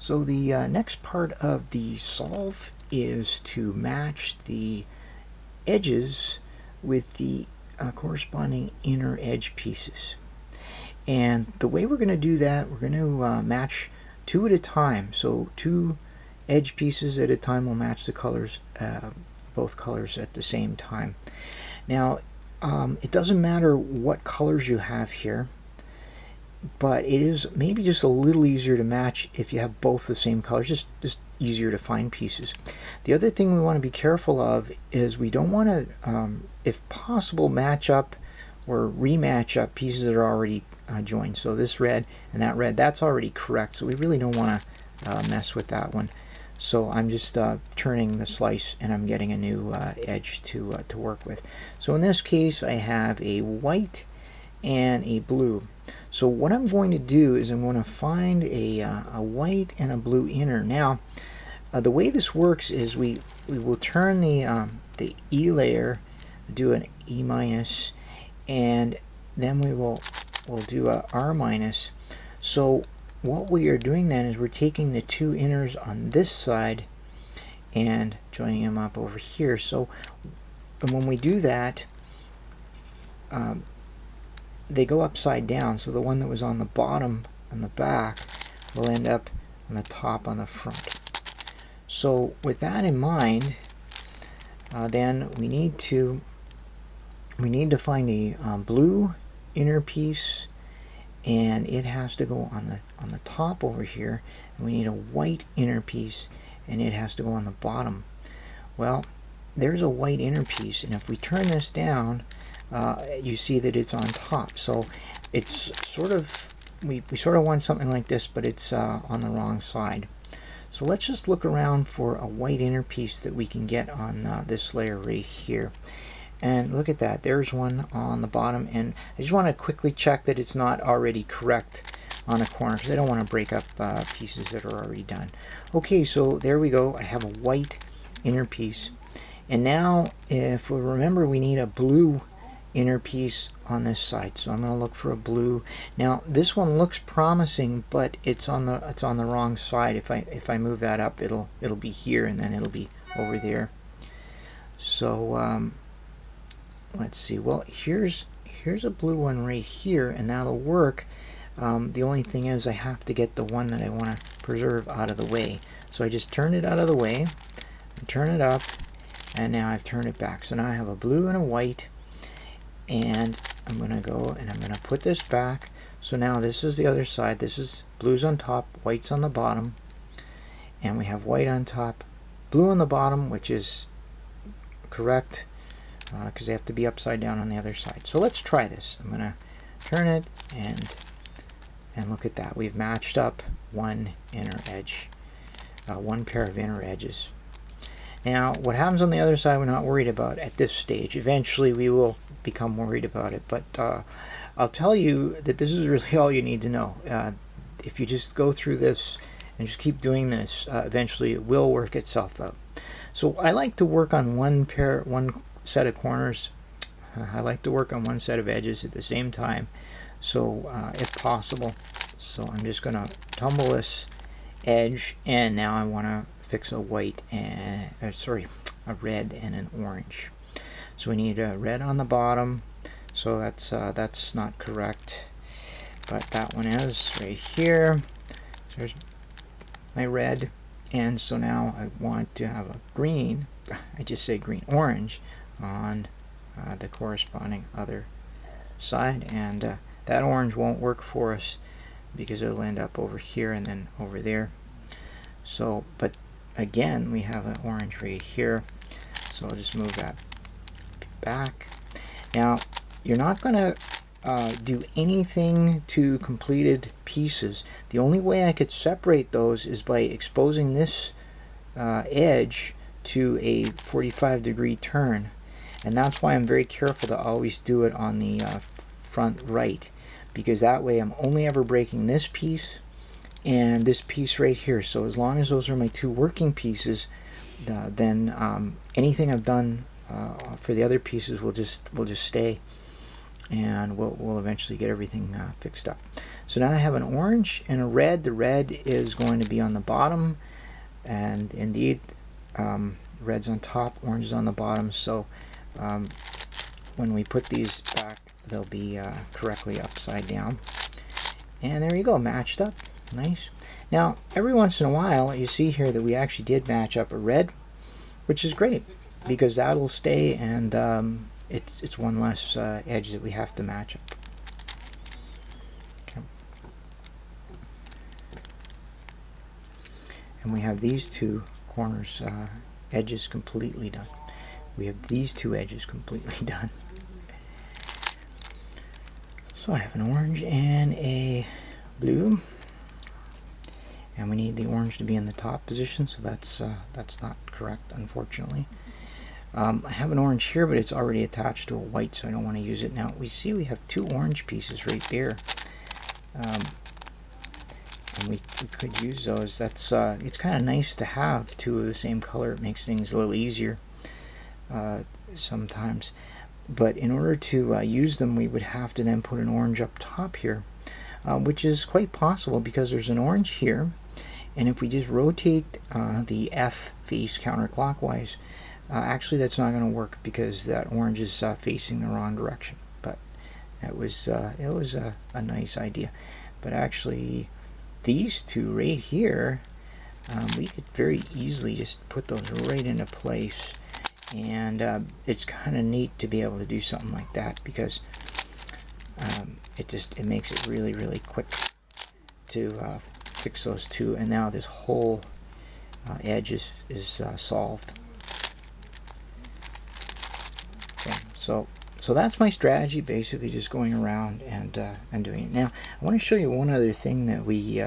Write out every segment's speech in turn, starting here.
So the next part of the solve is to match the edges with the corresponding inner edge pieces. And the way we're going to do that, we're going to match two at a time. So two edge pieces at a time will match the colors, both colors at the same time. Now, it doesn't matter what colors you have here, but it is maybe just a little easier to match if you have both the same colors, just easier to find pieces. The other thing we want to be careful of is we don't want to, if possible, match up or rematch up pieces that are already joined. So this red and that red, that's already correct, so we really don't want to mess with that one. So I'm just turning the slice and I'm getting a new edge to work with. So in this case I have a white and a blue. So what I'm going to do is I'm going to find a white and a blue inner. Now the way this works is we will turn the E layer, do an E minus, and then we'll do a R minus. So what we are doing then is we're taking the two inners on this side and joining them up over here. So when we do that, they go upside down, so the one that was on the bottom on the back will end up on the top on the front. So with that in mind, then we need to find a blue inner piece, and it has to go on the top over here, and we need a white inner piece, and it has to go on the bottom. Well, there's a white inner piece, and if we turn this down, you see that it's on top. So it's sort of, we sort of want something like this, but it's on the wrong side. So let's just look around for a white inner piece that we can get on this layer right here. And look at that, there's one on the bottom, and I just want to quickly check that it's not already correct on a corner, because I don't want to break up pieces that are already done. Okay, so there we go, I have a white inner piece. And now if we remember, we need a blue inner piece on this side, so I'm going to look for a blue. Now this one looks promising, but it's on the wrong side. If I move that up, it'll be here, and then it'll be over there. So let's see. Well, here's a blue one right here, and that'll work. The only thing is I have to get the one that I want to preserve out of the way. So I just turn it out of the way, and turn it up, and now I've turned it back. So now I have a blue and a white, and I'm going to go and I'm going to put this back. So now this is the other side. This is blue's on top, white's on the bottom, and we have white on top, blue on the bottom, which is correct because they have to be upside down on the other side. So let's try this. I'm going to turn it, and look at that. We've matched up one inner edge, one pair of inner edges. Now what happens on the other side we're not worried about at this stage. Eventually we will become worried about it, but I'll tell you that this is really all you need to know. If you just go through this and just keep doing this, eventually it will work itself out. So I like to work on one set of corners. I like to work on one set of edges at the same time, so if possible. So I'm just going to tumble this edge, and now I want to fix a white and a red and an orange. So we need a red on the bottom, so that's not correct, but that one is right here. So there's my red, and so now I want to have a green, I just say green, orange on the corresponding other side, and that orange won't work for us because it'll end up over here and then over there. So, but again, we have an orange right here, so I'll just move that back. Now you're not going to do anything to completed pieces. The only way I could separate those is by exposing this edge to a 45-degree turn, and that's why I'm very careful to always do it on the front right, because that way I'm only ever breaking this piece and this piece right here. So as long as those are my two working pieces, then anything I've done for the other pieces will just stay. and we'll eventually get everything fixed up. So now I have an orange and a red. The red is going to be on the bottom, and indeed red's on top, orange is on the bottom, so when we put these back they'll be correctly upside down. And there you go, matched up. Nice. Now every once in a while you see here that we actually did match up a red, which is great because that'll stay, and it's one less edge that we have to match up. Okay. And we have these two corners edges completely done. We have these two edges completely done. So I have an orange and a blue, and we need the orange to be in the top position, so that's not correct, unfortunately. I have an orange here, but it's already attached to a white, so I don't want to use it. Now we see we have two orange pieces right there, and we could use those. That's it's kind of nice to have two of the same color. It makes things a little easier sometimes. But in order to use them, we would have to then put an orange up top here, which is quite possible because there's an orange here, and if we just rotate the F face counterclockwise, actually that's not going to work because that orange is facing the wrong direction. But it was a nice idea. But actually these two right here, we could very easily just put those right into place. And it's kind of neat to be able to do something like that because it makes it really quick to fix those two, and now this whole edge is solved. Okay, so that's my strategy, basically just going around and doing it. Now I want to show you one other thing that we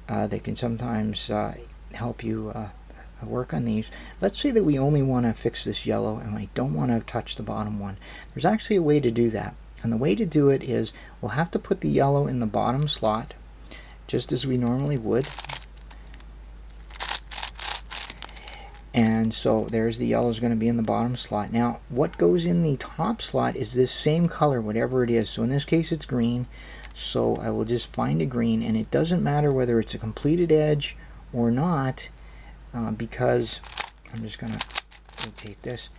that can sometimes help you work on these. Let's say that we only want to fix this yellow and we don't want to touch the bottom one. There's actually a way to do that, and the way to do it is we'll have to put the yellow in the bottom slot just as we normally would, and so there's the yellow is going to be in the bottom slot. Now what goes in the top slot is this same color, whatever it is. So in this case it's green, so I will just find a green, and it doesn't matter whether it's a completed edge or not, because I'm just going to rotate this.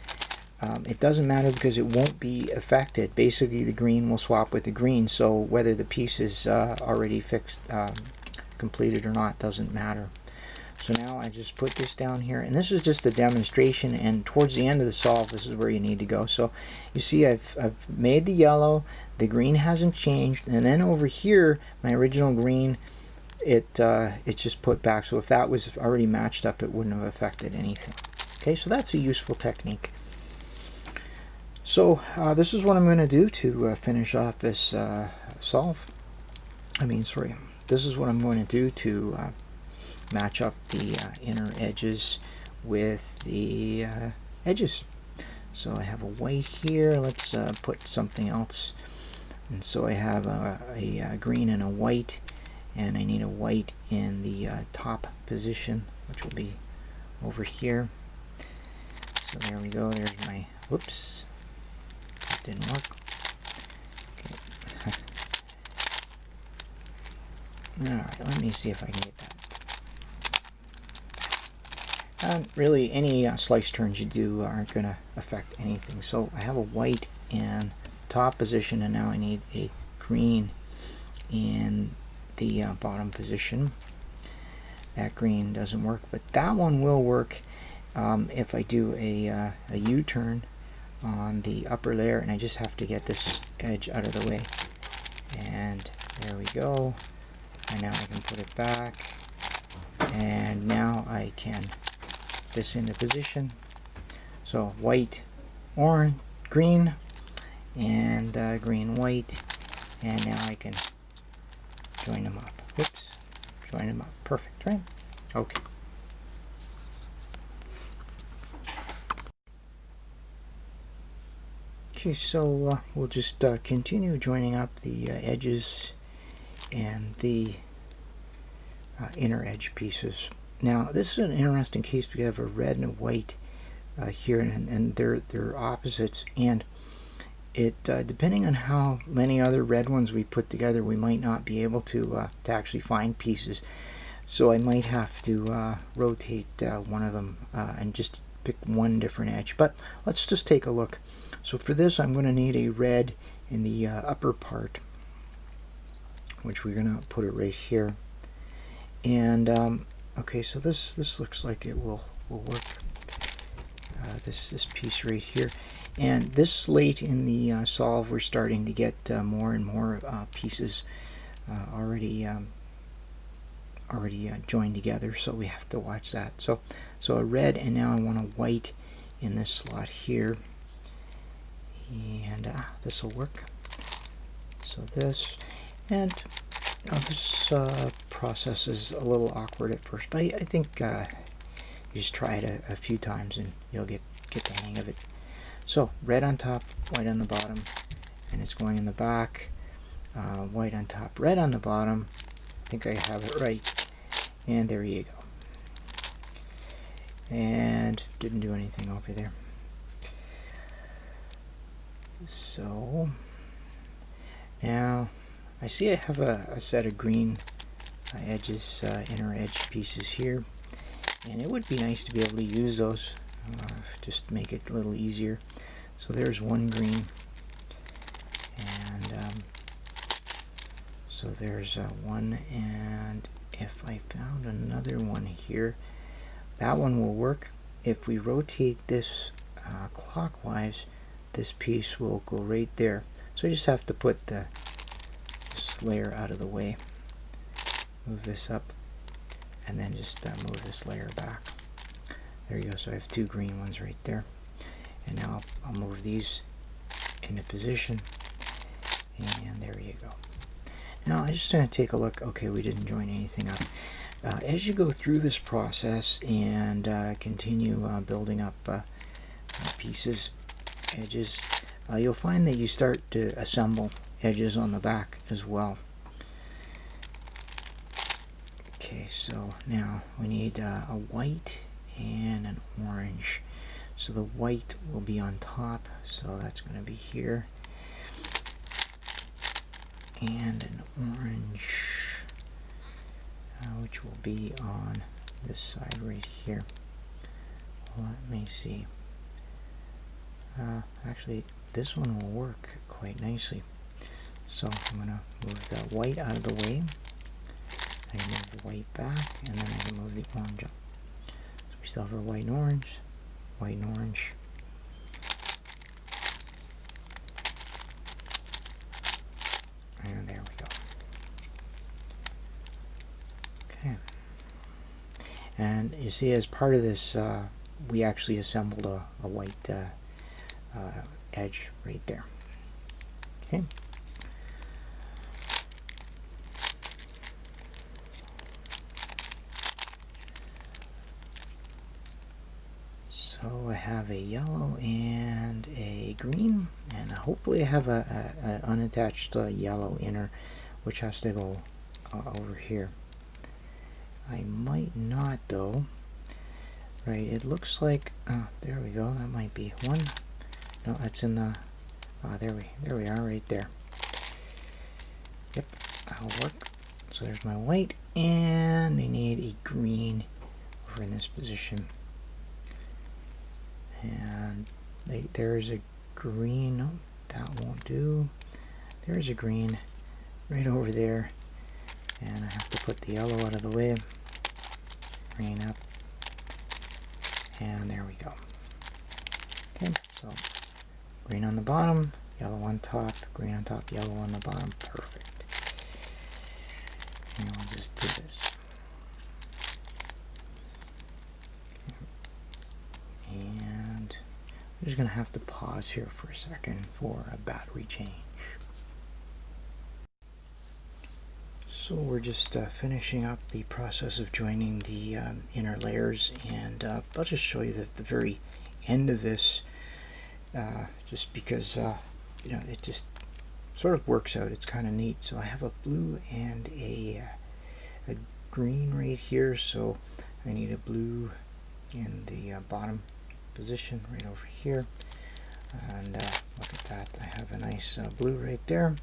It doesn't matter because it won't be affected. Basically the green will swap with the green, so whether the piece is already fixed, completed or not, doesn't matter. So now I just put this down here, and this is just a demonstration, and towards the end of the solve this is where you need to go. So you see I've made the yellow, the green hasn't changed, and then over here my original green, it's just put back, so if that was already matched up it wouldn't have affected anything. Okay, so that's a useful technique. So this is what I'm going to do to finish off this solve. This is what I'm going to do to match up the inner edges with the edges. So I have a white here, let's put something else, and so I have a green and a white, and I need a white in the top position, which will be over here. So there we go, there's my, whoops, that didn't work. Okay. Alright, let me see if I can get that. Really, any slice turns you do aren't going to affect anything. So I have a white in top position, and now I need a green in the bottom position. That green doesn't work, but that one will work if I do a U-turn on the upper layer, and I just have to get this edge out of the way. And there we go. And now I can put it back, and now I can put this into position. So white, orange, green, and green, white, and now I can join them up. Whoops, join them up. Perfect, right? Okay. Okay, so we'll just continue joining up the edges and the inner edge pieces. Now this is an interesting case because we have a red and a white here, and they're opposites, and depending on how many other red ones we put together, we might not be able to actually find pieces. So I might have to rotate one of them and just pick one different edge. But let's just take a look. So for this, I'm going to need a red in the upper part, which we're going to put it right here. And okay, so this looks like it will work. This piece right here. And this late in the solve, we're starting to get more and more pieces already joined together, so we have to watch that. So a red, and now I want a white in this slot here, and this will work. So this, and this process is a little awkward at first, but I think you just try it a few times and you'll get the hang of it. So red on top, white on the bottom, and it's going in the back. White on top, red on the bottom. I think I have it right. And there you go. And didn't do anything over there. So now I see I have a set of green edges, inner edge pieces here. And it would be nice to be able to use those, just to make it a little easier. So there's one green, and so there's one, and if I found another one here, that one will work. If we rotate this clockwise, this piece will go right there. So I just have to put this layer out of the way, move this up, and then just move this layer back. There you go. So I have two green ones right there. And now I'll move these into position, and there you go. Now I'm just going to take a look. Okay, we didn't join anything up. As you go through this process and continue building up pieces, edges, you'll find that you start to assemble edges on the back as well. Okay, so now we need a white and an orange. So the white will be on top, so that's going to be here. And an orange, which will be on this side right here. Let me see. Actually, this one will work quite nicely. So I'm going to move the white out of the way. I can move the white back, and then I can move the orange up. So we still have our white and orange, white and orange. And there we go. Okay. And you see, as part of this, we actually assembled a white edge right there. Okay. So I have a yellow and a green, and hopefully I have an unattached yellow inner, which has to go over here. I might not though. Right, it looks like, there we go, that might be one. No, that's in the, there we are right there. Yep, that'll work. So there's my white, and I need a green over in this position. And there's a green, no, that won't do. There's a green right over there, and I have to put the yellow out of the way. Green up, and there we go. Okay, so green on the bottom, yellow on top, green on top, yellow on the bottom, perfect. And I'll just do this. And I'm just going to have to pause here for a second for a battery change. So we're just finishing up the process of joining the inner layers, and I'll just show you the very end of this, just because you know, it just sort of works out. It's kind of neat. So I have a blue and a green right here, so I need a blue in the bottom position right over here. And look at that, I have a nice blue right there,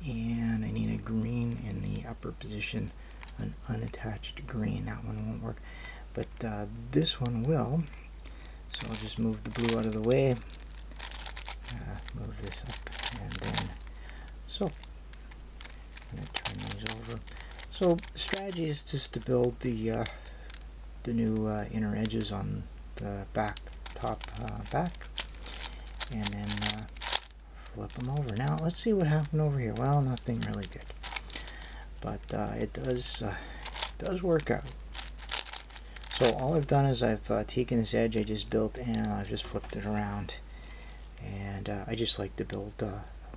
and I need a green in the upper position, an unattached green. That one won't work, but this one will. So I'll just move the blue out of the way, move this up, and then so I'm going to turn these over. So the strategy is just to build the new inner edges on the top back, and then flip them over. Now let's see what happened over here. Well, nothing really good, but it does work out. So all I've done is I've taken this edge I just built and I've just flipped it around, and I just like to build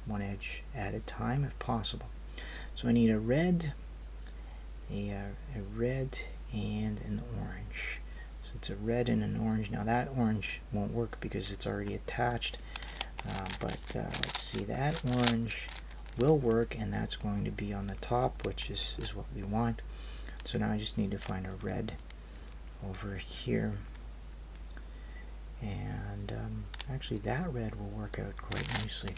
one edge at a time if possible. So I need a red, a red, and an orange. So it's a red and an orange. Now that orange won't work because it's already attached, but let's see, that orange will work, and that's going to be on the top, which is what we want. So now I just need to find a red over here, and actually that red will work out quite nicely.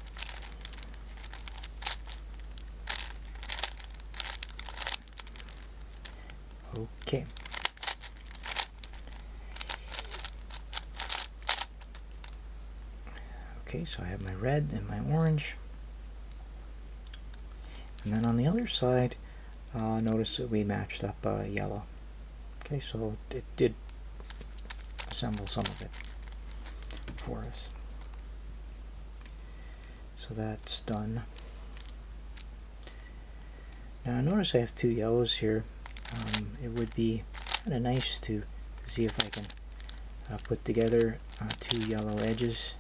Okay. Okay, so I have my red and my orange, and then on the other side, notice that we matched up yellow. Okay, so it did assemble some of it for us. So that's done. Now notice I have two yellows here. It would be kind of nice to see if I can put together two yellow edges,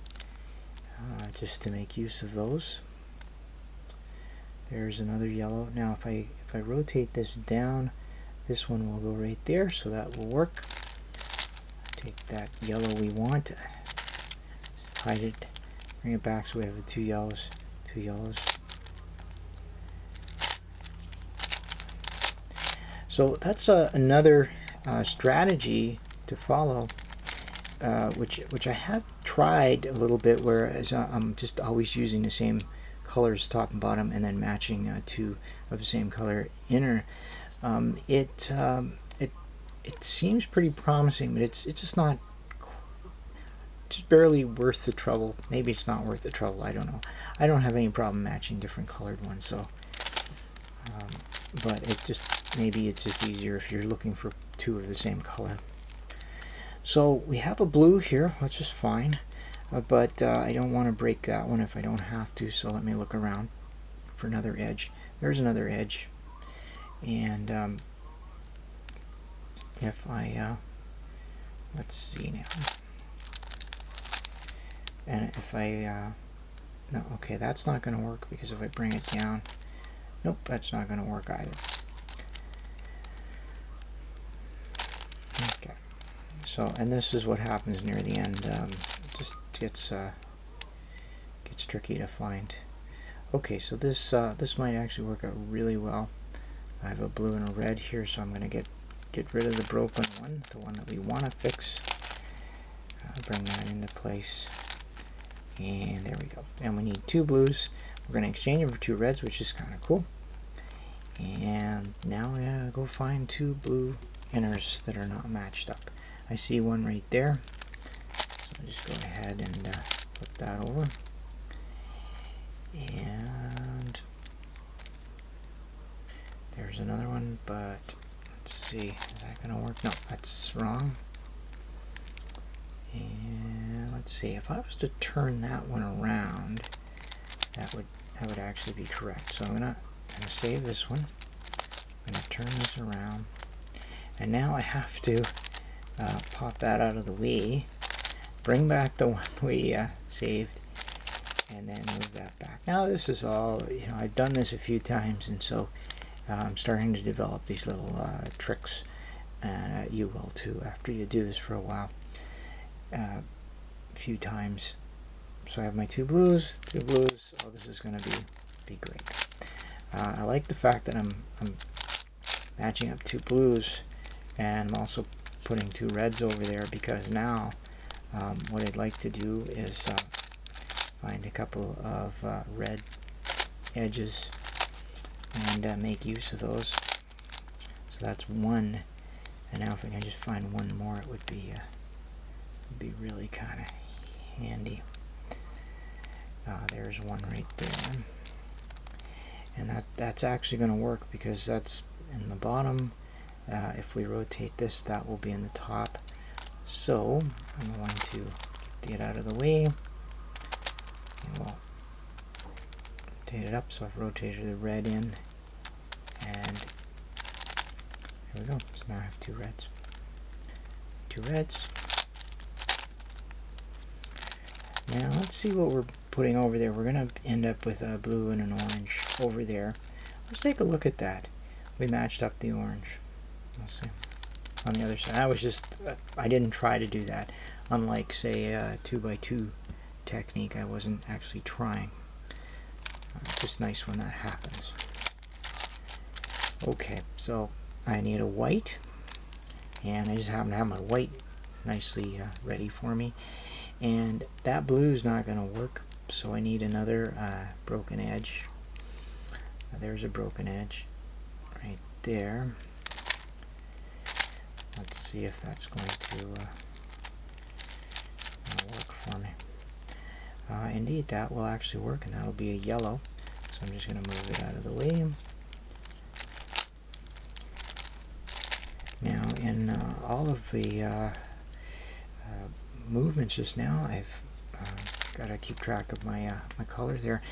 just to make use of those. There's another yellow. Now if I rotate this down, this one will go right there, so that will work. Take that yellow we want, hide it, bring it back so we have two yellows, two yellows. So that's another strategy to follow, which I have tried a little bit, whereas I'm just always using the same colors top and bottom and then matching two of the same color inner. It seems pretty promising, but it's just not, just barely worth the trouble. Maybe it's not worth the trouble, I don't know. I don't have any problem matching different colored ones, so but it just, maybe it's just easier if you're looking for two of the same color. So we have a blue here, which is fine, but I don't want to break that one if I don't have to, so let me look around for another edge. There's another edge, and if I let's see now, and if I no, okay, that's not going to work, because if I bring it down, nope, that's not going to work either. Okay, so, and this is what happens near the end. It just gets tricky to find. Okay, so this this might actually work out really well. I have a blue and a red here, so I'm going to get rid of the broken one, the one that we want to fix. Bring that into place, and there we go. And we need two blues. We're going to exchange them for two reds, which is kind of cool. And now we gotta go find two blue inners that are not matched up. I see one right there, so I'll just go ahead and flip that over. And there's another one, but let's see, is that gonna work? No, that's wrong. And let's see, if I was to turn that one around, that would actually be correct. So I'm gonna save this one. I'm gonna turn this around, and now I have to pop that out of the way, bring back the one we saved, and then move that back. Now this is all, I've done this a few times, and so I'm starting to develop these little tricks, and you will too after you do this for a while, a few times. So I have my two blues. Oh, this is going to be great. I like the fact that I'm matching up two blues, and I'm also putting two reds over there, because now what I'd like to do is find a couple of red edges and make use of those. So that's one, and now if I can just find one more, it would be really kind of handy. There's one right there, and that's actually going to work because that's in the bottom. If we rotate this, that will be in the top. So I'm going to get it out of the way, and we'll rotate it up. So I've rotated the red in, and there we go. So now I have two reds. Two reds. Now let's see what we're putting over there. We're going to end up with a blue and an orange over there. Let's take a look at that. We matched up the orange. Let's see. On the other side, I didn't try to do that. Unlike, say, a 2x2 technique, I wasn't actually trying. It's just nice when that happens. Okay, so I need a white, and I just happen to have my white nicely ready for me. And that blue is not going to work, so I need another broken edge. There's a broken edge right there. Let's see if that's going to work for me. Indeed, that will actually work, and that'll be a yellow. So I'm just going to move it out of the way. Now, in all of the movements just now, I've got to keep track of my my color there.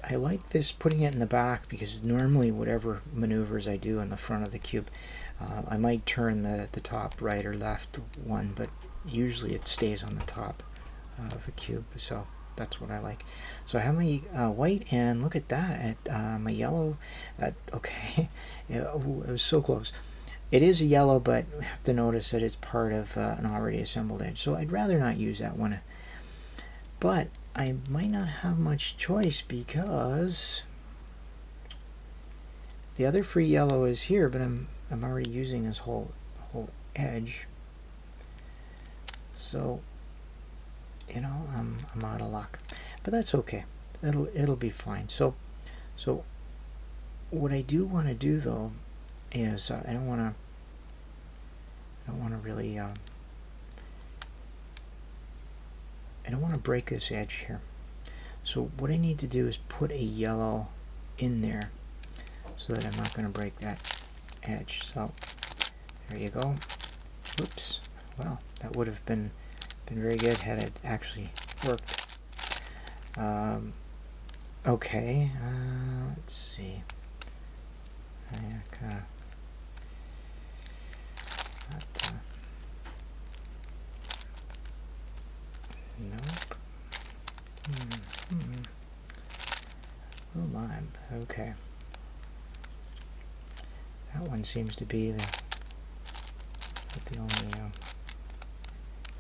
I like this, putting it in the back, because normally whatever maneuvers I do in the front of the cube, I might turn the top right or left one, but usually it stays on the top of a cube, so that's what I like. So I have my white, and look at that, my yellow. Okay, ooh, it was so close. It is a yellow, but I have to notice that it's part of an already assembled edge, so I'd rather not use that one. But I might not have much choice, because the other free yellow is here, but I'm already using this whole edge. So, you know, I'm out of luck. But that's okay. It'll be fine. So what I do want to do though is I don't want to really I don't want to break this edge here. So what I need to do is put a yellow in there so that I'm not going to break that edge. So there you go. Oops. Well, that would have been very good had it actually worked. Okay. Let's see. Nope. Oh my. Okay. That one seems to be the only.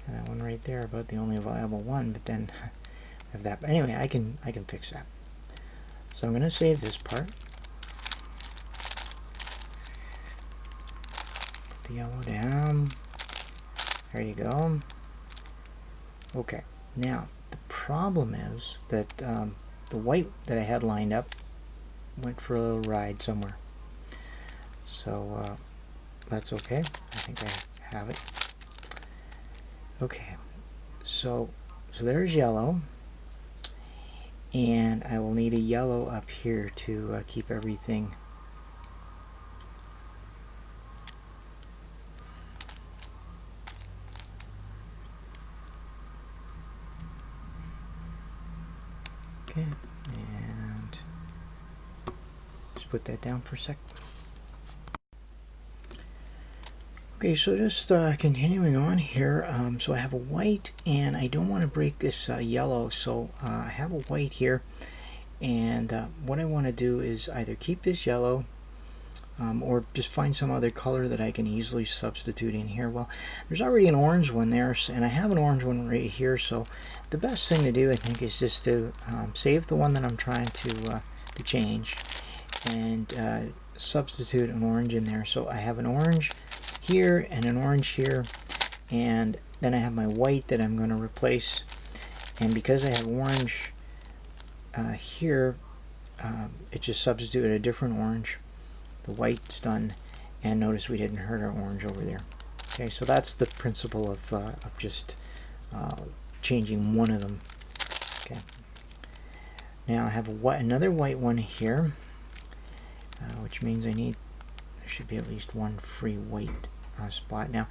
And that one right there about the only viable one. But then I have that. But anyway, I can fix that. So I'm going to save this part. Put the yellow down. There you go. Okay. Now the problem is that the white that I had lined up went for a little ride somewhere. So that's okay. I think I have it. Okay. So there's yellow, and I will need a yellow up here to keep everything. Okay, and just put that down for a sec. Okay, so just continuing on here, so I have a white, and I don't want to break this yellow, so I have a white here, and what I want to do is either keep this yellow or just find some other color that I can easily substitute in here. Well, there's already an orange one there, and I have an orange one right here, so the best thing to do, I think, is just to save the one that I'm trying to change and substitute an orange in there. So I have an orange here and an orange here, and then I have my white that I'm going to replace. And because I have orange here it just substituted a different orange. The white's done, and notice we didn't hurt our orange over there. Okay, so that's the principle of just changing one of them. Okay. Now I have another white one here, which means there should be at least one free white spot. Now,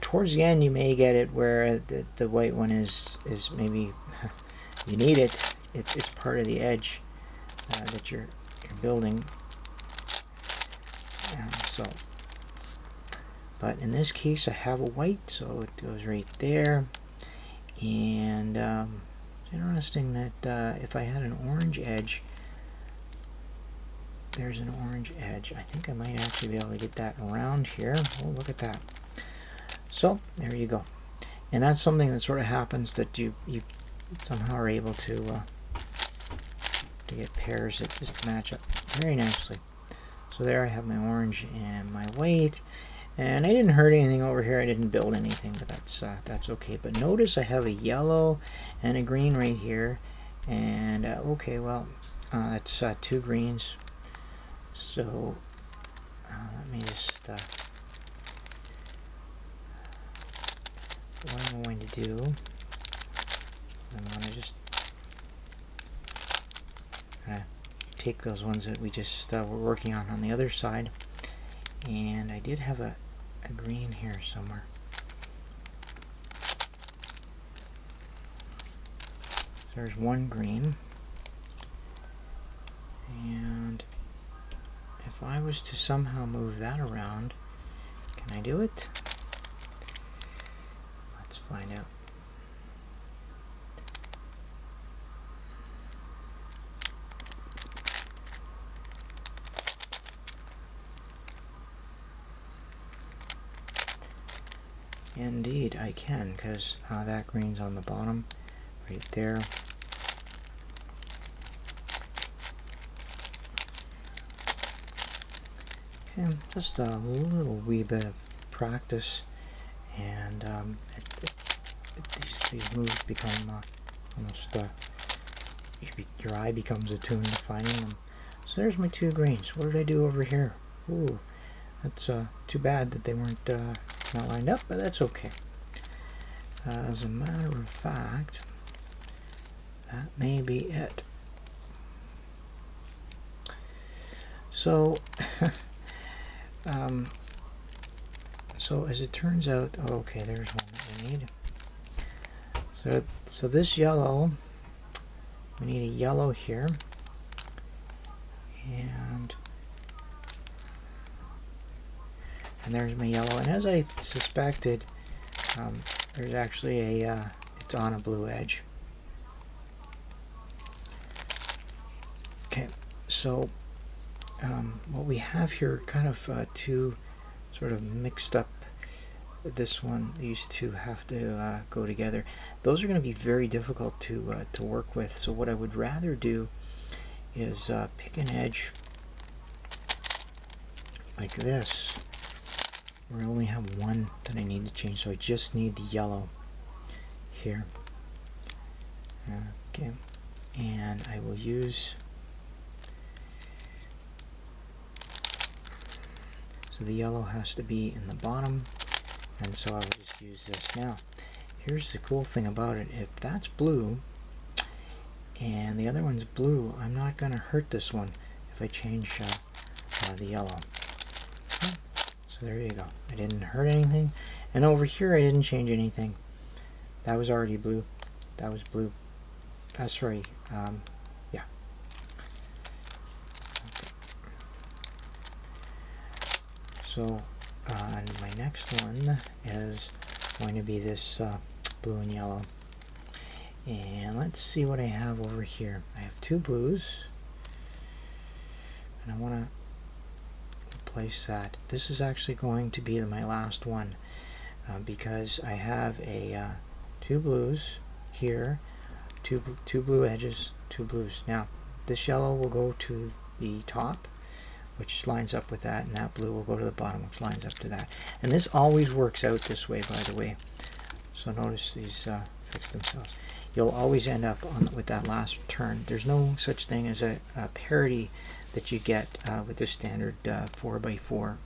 towards the end, you may get it where the white one is maybe you need it. It's part of the edge that you're building. But in this case, I have a white, so it goes right there. And it's interesting that if I had an orange edge, there's an orange edge. I think I might actually be able to get that around here. Oh, look at that. So there you go. And that's something that sort of happens, that you somehow are able to get pairs that just match up very nicely. So there I have my orange and my white. And I didn't hurt anything over here. I didn't build anything, but that's okay. But notice I have a yellow and a green right here. And okay, well, that's two greens. So let me just what I'm going to do, I'm going to just take those ones that we just were working on the other side. And I did have a green here somewhere. So there's one green. And if I was to somehow move that around, can I do it? Let's find out. Indeed, I can, because that green's on the bottom, right there. Okay, just a little wee bit of practice, and these moves become almost, your eye becomes attuned to finding them. So there's my two greens. What did I do over here? Ooh, that's too bad that they weren't not lined up, but that's okay. As a matter of fact, that may be it. So, so as it turns out, okay, there's one that we need. So this yellow, we need a yellow here, and there's my yellow. And as I suspected, there's actually it's on a blue edge. Okay, so what we have here, kind of two sort of mixed up. These two have to go together. Those are going to be very difficult to work with. So what I would rather do is pick an edge like this, where I only have one that I need to change. So I just need the yellow here. Okay, and I will use. So the yellow has to be in the bottom, and so I will just use this. Now, here's the cool thing about it. If that's blue, and the other one's blue, I'm not going to hurt this one if I change the yellow. Okay. So there you go. I didn't hurt anything. And over here, I didn't change anything. That was already blue. That was blue. Sorry. Yeah. So my next one is going to be this blue and yellow. And let's see what I have over here. I have two blues, and I want to place that. This is actually going to be my last one because I have two blues here, two blue edges, two blues. Now this yellow will go to the top, which lines up with that, and that blue will go to the bottom, which lines up to that. And this always works out this way, by the way. So notice these fix themselves. you'll always end up with that last turn. There's no such thing as a parity that you get with the standard 4x4